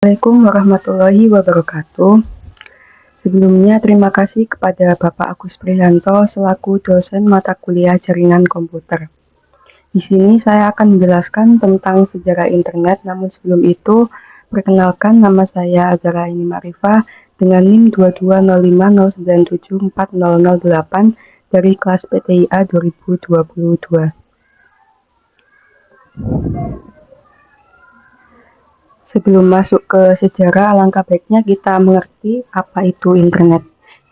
Assalamualaikum warahmatullahi wabarakatuh. Sebelumnya terima kasih kepada Bapak Agus Prihanto selaku dosen mata kuliah Jaringan Komputer. Di sini saya akan menjelaskan tentang sejarah internet, namun sebelum itu perkenalkan, nama saya Azara Aini Ma'rifah dengan NIM 22050974008 dari kelas PTIA 2022. Sebelum masuk ke sejarah, alangkah baiknya kita mengerti apa itu internet.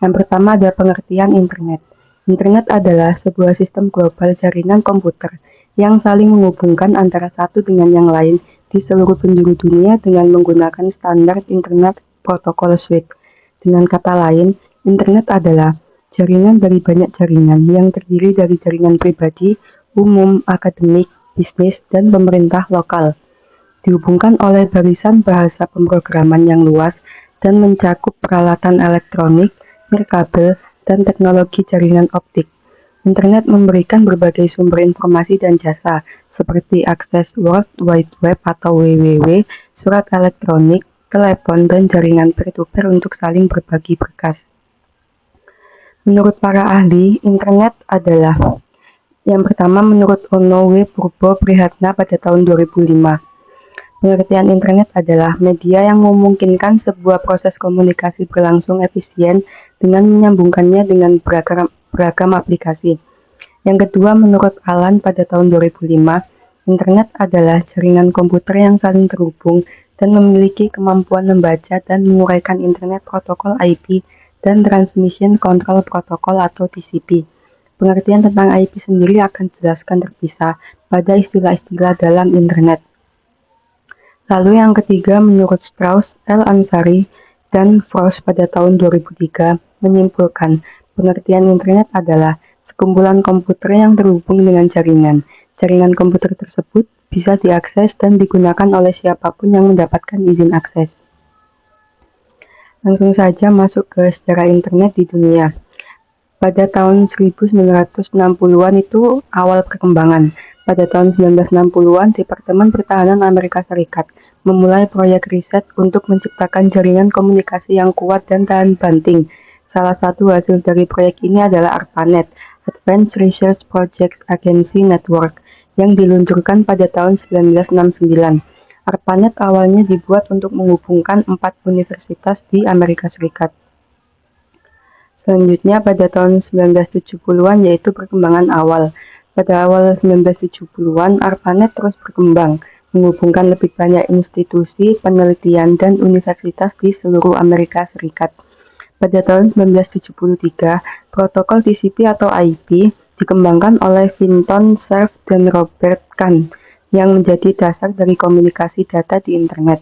Yang pertama ada pengertian internet. Internet adalah sebuah sistem global jaringan komputer yang saling menghubungkan antara satu dengan yang lain di seluruh penjuru dunia dengan menggunakan standar Internet Protocol Suite. Dengan kata lain, internet adalah jaringan dari banyak jaringan yang terdiri dari jaringan pribadi, umum, akademik, bisnis, dan pemerintah lokal. Dihubungkan oleh barisan bahasa pemrograman yang luas dan mencakup peralatan elektronik, nirkabel, dan teknologi jaringan optik. Internet memberikan berbagai sumber informasi dan jasa, seperti akses World Wide Web atau WWW, surat elektronik, telepon, dan jaringan peer-to-peer untuk saling berbagi berkas. Menurut para ahli, internet adalah yang pertama menurut Ono W. Purbo Prihatna pada tahun 2005. Pengertian internet adalah media yang memungkinkan sebuah proses komunikasi berlangsung efisien dengan menyambungkannya dengan beragam aplikasi. Yang kedua, menurut Alan pada tahun 2005, internet adalah jaringan komputer yang saling terhubung dan memiliki kemampuan membaca dan menguraikan internet protokol IP dan Transmission Control Protocol atau TCP. Pengertian tentang IP sendiri akan dijelaskan terpisah pada istilah-istilah dalam internet. Lalu yang ketiga, menurut Strauss, L. Ansari, dan Frost pada tahun 2003 menyimpulkan pengertian internet adalah sekumpulan komputer yang terhubung dengan jaringan. Jaringan komputer tersebut bisa diakses dan digunakan oleh siapapun yang mendapatkan izin akses. Langsung saja masuk ke sejarah internet di dunia. Pada tahun 1960-an itu awal perkembangan. Pada tahun 1960-an, Departemen Pertahanan Amerika Serikat memulai proyek riset untuk menciptakan jaringan komunikasi yang kuat dan tahan banting. Salah satu hasil dari proyek ini adalah ARPANET, Advanced Research Projects Agency Network, yang diluncurkan pada tahun 1969. ARPANET awalnya dibuat untuk menghubungkan 4 universitas di Amerika Serikat. Selanjutnya pada tahun 1970-an yaitu perkembangan awal. Pada awal 1970-an, ARPANET terus berkembang, menghubungkan lebih banyak institusi, penelitian, dan universitas di seluruh Amerika Serikat. Pada tahun 1973, protokol TCP atau IP dikembangkan oleh Vinton Cerf dan Robert Kahn yang menjadi dasar dari komunikasi data di internet.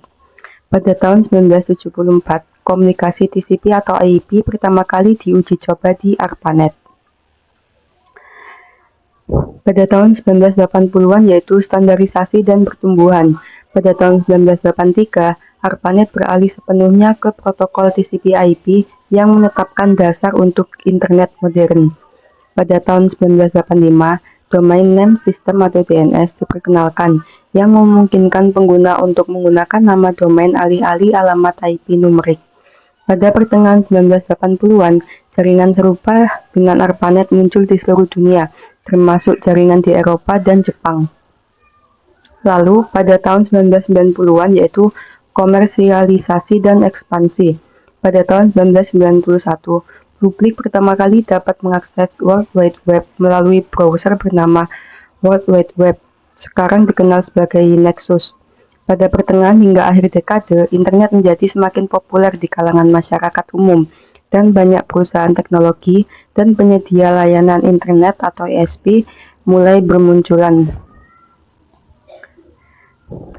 Pada tahun 1974, komunikasi TCP atau IP pertama kali diuji coba di ARPANET. Pada tahun 1980-an yaitu standarisasi dan pertumbuhan. Pada tahun 1983, ARPANET beralih sepenuhnya ke protokol TCP/IP yang menetapkan dasar untuk internet modern. Pada tahun 1985, Domain Name System atau DNS diperkenalkan, yang memungkinkan pengguna untuk menggunakan nama domain alih-alih alamat IP numerik. Pada pertengahan 1980-an, jaringan serupa dengan ARPANET muncul di seluruh dunia, termasuk jaringan di Eropa dan Jepang. Lalu, pada tahun 1990-an yaitu komersialisasi dan ekspansi. Pada tahun 1991, publik pertama kali dapat mengakses World Wide Web melalui browser bernama World Wide Web, sekarang dikenal sebagai Nexus. Pada pertengahan hingga akhir dekade, internet menjadi semakin populer di kalangan masyarakat umum, dan banyak perusahaan teknologi dan penyedia layanan internet atau ISP mulai bermunculan.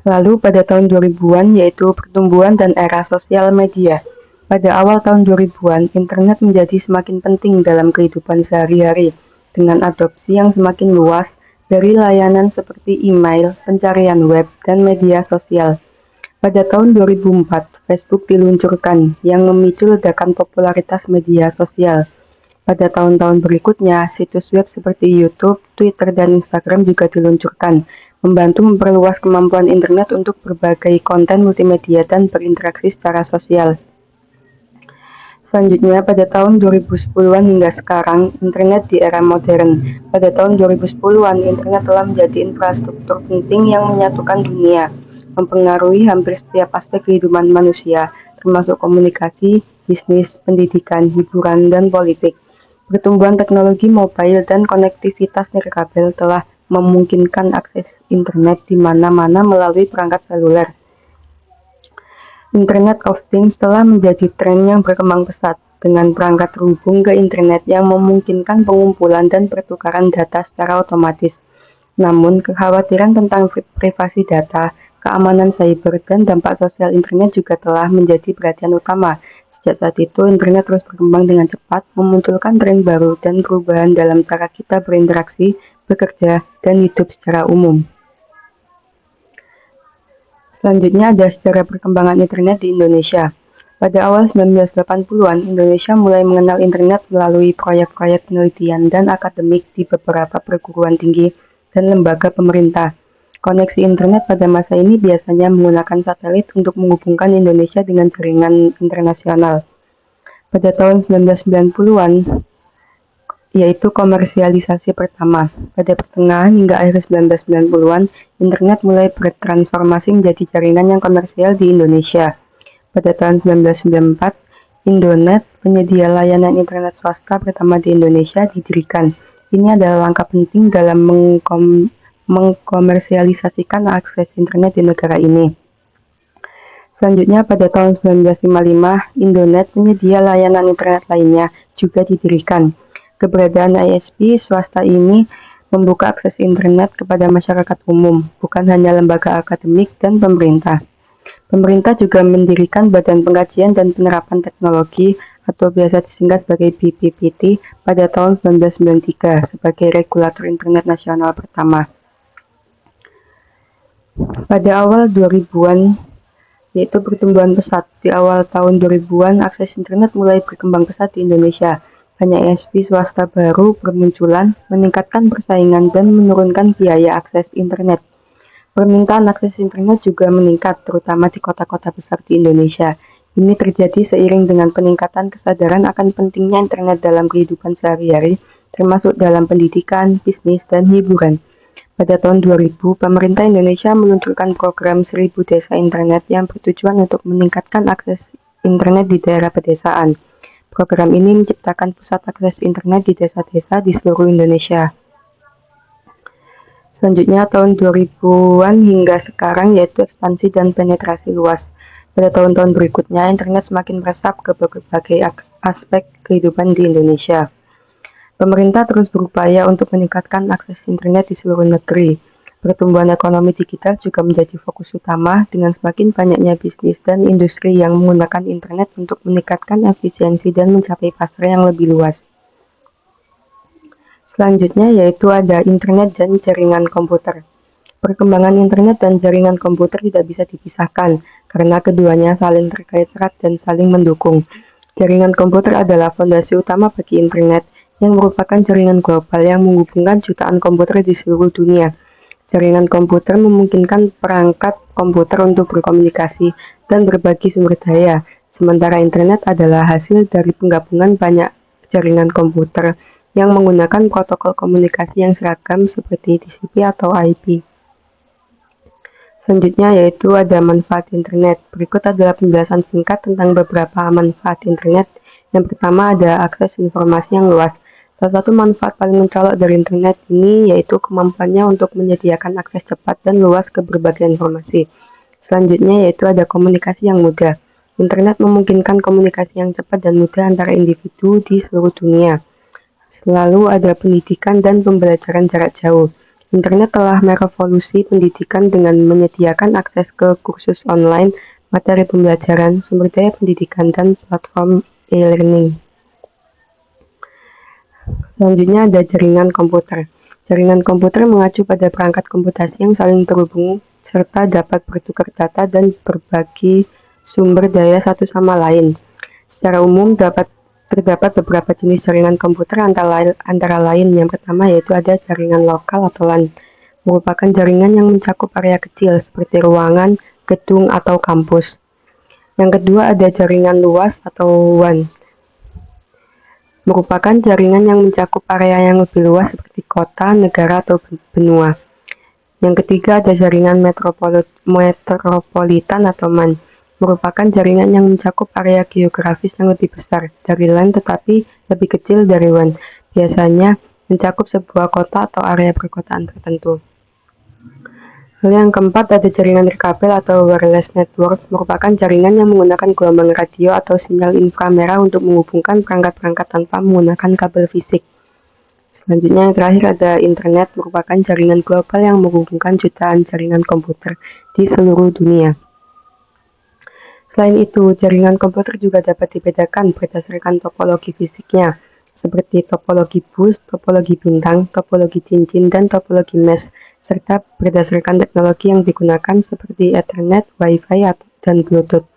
Lalu pada tahun 2000-an yaitu pertumbuhan dan era sosial media. Pada awal tahun 2000-an, internet menjadi semakin penting dalam kehidupan sehari-hari, dengan adopsi yang semakin luas dari layanan seperti email, pencarian web, dan media sosial. Pada tahun 2004, Facebook diluncurkan, yang memicu ledakan popularitas media sosial. Pada tahun-tahun berikutnya, situs web seperti YouTube, Twitter, dan Instagram juga diluncurkan, membantu memperluas kemampuan internet untuk berbagai konten multimedia dan berinteraksi secara sosial. Selanjutnya, pada tahun 2010-an hingga sekarang, internet di era modern. Pada tahun 2010-an, internet telah menjadi infrastruktur penting yang menyatukan dunia, mempengaruhi hampir setiap aspek kehidupan manusia, termasuk komunikasi, bisnis, pendidikan, hiburan, dan politik. Pertumbuhan teknologi mobile dan konektivitas nirkabel telah memungkinkan akses internet di mana-mana melalui perangkat seluler. Internet of Things telah menjadi tren yang berkembang pesat, dengan perangkat terhubung ke internet yang memungkinkan pengumpulan dan pertukaran data secara otomatis. Namun, kekhawatiran tentang privasi data, keamanan cyber, dan dampak sosial internet juga telah menjadi perhatian utama. Sejak saat itu, internet terus berkembang dengan cepat, memunculkan tren baru dan perubahan dalam cara kita berinteraksi, bekerja, dan hidup secara umum. Selanjutnya ada sejarah perkembangan internet di Indonesia. Pada awal 1980-an, Indonesia mulai mengenal internet melalui proyek-proyek penelitian dan akademik di beberapa perguruan tinggi dan lembaga pemerintah. Koneksi internet pada masa ini biasanya menggunakan satelit untuk menghubungkan Indonesia dengan jaringan internasional. Pada tahun 1990-an, yaitu komersialisasi pertama. Pada pertengahan hingga akhir 1990-an, internet mulai bertransformasi menjadi jaringan yang komersial di Indonesia. Pada tahun 1994, Indonet, penyedia layanan internet swasta pertama di Indonesia, didirikan. Ini adalah langkah penting dalam mengkomersialisasikan akses internet di negara ini. Selanjutnya, pada tahun 1955, Indonet, penyedia layanan internet lainnya, juga didirikan. Keberadaan ISP swasta ini membuka akses internet kepada masyarakat umum, bukan hanya lembaga akademik dan pemerintah. Pemerintah juga mendirikan Badan Pengkajian dan Penerapan Teknologi atau biasa disingkat sebagai BPPT pada tahun 1993 sebagai regulator internet nasional pertama. Pada awal 2000-an, yaitu pertumbuhan pesat. Di awal tahun 2000-an, akses internet mulai berkembang pesat di Indonesia. Banyak ISP swasta baru bermunculan, meningkatkan persaingan dan menurunkan biaya akses internet. Permintaan akses internet juga meningkat, terutama di kota-kota besar di Indonesia. Ini terjadi seiring dengan peningkatan kesadaran akan pentingnya internet dalam kehidupan sehari-hari, termasuk dalam pendidikan, bisnis, dan hiburan. Pada tahun 2000, pemerintah Indonesia meluncurkan program 1000 Desa Internet yang bertujuan untuk meningkatkan akses internet di daerah pedesaan. Program ini menciptakan pusat akses internet di desa-desa di seluruh Indonesia. Selanjutnya tahun 2000-an hingga sekarang yaitu ekspansi dan penetrasi luas. Pada tahun-tahun berikutnya, internet semakin meresap ke berbagai aspek kehidupan di Indonesia. Pemerintah terus berupaya untuk meningkatkan akses internet di seluruh negeri. Pertumbuhan ekonomi digital juga menjadi fokus utama dengan semakin banyaknya bisnis dan industri yang menggunakan internet untuk meningkatkan efisiensi dan mencapai pasar yang lebih luas. Selanjutnya yaitu ada internet dan jaringan komputer. Perkembangan internet dan jaringan komputer tidak bisa dipisahkan karena keduanya saling terkait erat dan saling mendukung. Jaringan komputer adalah fondasi utama bagi internet yang merupakan jaringan global yang menghubungkan jutaan komputer di seluruh dunia. Jaringan komputer memungkinkan perangkat komputer untuk berkomunikasi dan berbagi sumber daya, sementara internet adalah hasil dari penggabungan banyak jaringan komputer yang menggunakan protokol komunikasi yang seragam seperti TCP atau IP. Selanjutnya yaitu ada manfaat internet. Berikut adalah penjelasan singkat tentang beberapa manfaat internet. Yang pertama ada akses informasi yang luas. Salah satu manfaat paling mencolok dari internet ini yaitu kemampuannya untuk menyediakan akses cepat dan luas ke berbagai informasi. Selanjutnya yaitu ada komunikasi yang mudah. Internet memungkinkan komunikasi yang cepat dan mudah antara individu di seluruh dunia. Lalu ada pendidikan dan pembelajaran jarak jauh. Internet telah merevolusi pendidikan dengan menyediakan akses ke kursus online, materi pembelajaran, sumber daya pendidikan, dan platform e-learning. Selanjutnya ada jaringan komputer. Jaringan komputer mengacu pada perangkat komputasi yang saling terhubung serta dapat bertukar data dan berbagi sumber daya satu sama lain. Secara umum dapat Terdapat beberapa jenis jaringan komputer antara lain yang pertama yaitu ada jaringan lokal atau LAN, merupakan jaringan yang mencakup area kecil seperti ruangan, gedung, atau kampus. Yang kedua ada jaringan luas atau WAN, merupakan jaringan yang mencakup area yang lebih luas seperti kota, negara, atau benua. Yang ketiga ada jaringan metropolitan atau MAN, merupakan jaringan yang mencakup area geografis yang lebih besar dari LAN tetapi lebih kecil dari WAN, biasanya mencakup sebuah kota atau area perkotaan tertentu. Lalu yang keempat ada jaringan nirkabel atau wireless network, merupakan jaringan yang menggunakan gelombang radio atau sinyal inframerah untuk menghubungkan perangkat-perangkat tanpa menggunakan kabel fisik. Selanjutnya yang terakhir ada internet, merupakan jaringan global yang menghubungkan jutaan jaringan komputer di seluruh dunia. Selain itu, jaringan komputer juga dapat dibedakan berdasarkan topologi fisiknya, seperti topologi bus, topologi bintang, topologi cincin, dan topologi mesh, serta berdasarkan teknologi yang digunakan seperti Ethernet, Wi-Fi, dan Bluetooth.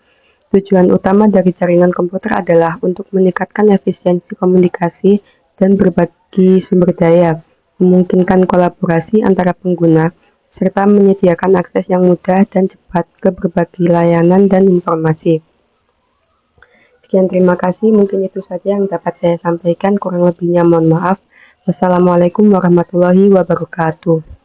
Tujuan utama dari jaringan komputer adalah untuk meningkatkan efisiensi komunikasi dan berbagi sumber daya, memungkinkan kolaborasi antara pengguna, serta menyediakan akses yang mudah dan cepat ke berbagai layanan dan informasi. Sekian, terima kasih. Mungkin itu saja yang dapat saya sampaikan. Kurang lebihnya mohon maaf. Wassalamualaikum warahmatullahi wabarakatuh.